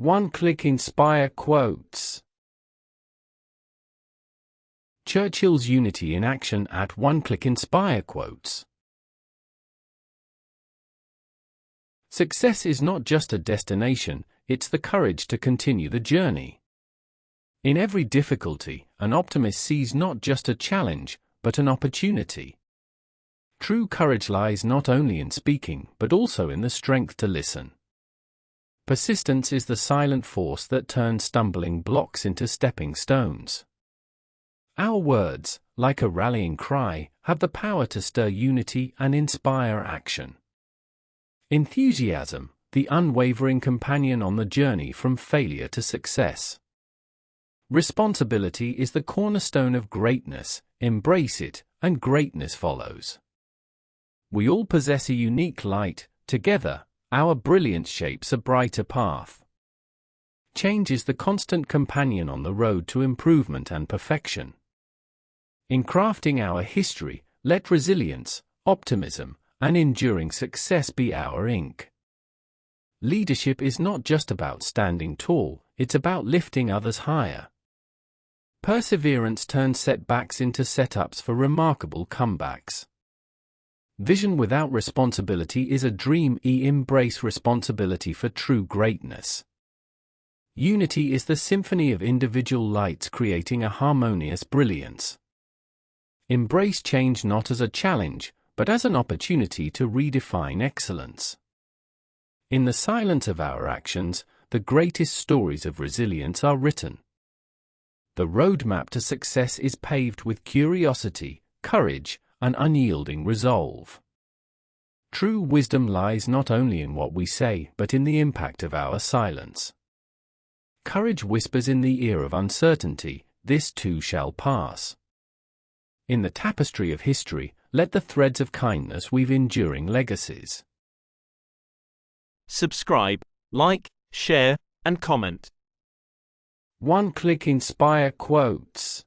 One-click inspire quotes. Churchill's Unity in action at one-click inspire quotes. Success is not just a destination, it's the courage to continue the journey. In every difficulty, an optimist sees not just a challenge, but an opportunity. True courage lies not only in speaking, but also in the strength to listen. Persistence is the silent force that turns stumbling blocks into stepping stones. Our words, like a rallying cry, have the power to stir unity and inspire action. Enthusiasm, the unwavering companion on the journey from failure to success. Responsibility is the cornerstone of greatness, embrace it, and greatness follows. We all possess a unique light, together, our brilliance shapes a brighter path. Change is the constant companion on the road to improvement and perfection. In crafting our history, let resilience, optimism, and enduring success be our ink. Leadership is not just about standing tall, it's about lifting others higher. Perseverance turns setbacks into setups for remarkable comebacks. Vision without responsibility is a dream. Embrace responsibility for true greatness. Unity is the symphony of individual lights creating a harmonious brilliance. Embrace change not as a challenge, but as an opportunity to redefine excellence. In the silence of our actions, the greatest stories of resilience are written. The roadmap to success is paved with curiosity, courage, and unyielding resolve. True wisdom lies not only in what we say, but in the impact of our silence. Courage whispers in the ear of uncertainty, this too shall pass. In the tapestry of history, let the threads of kindness weave enduring legacies. Subscribe, like, share, and comment. One-click inspire quotes.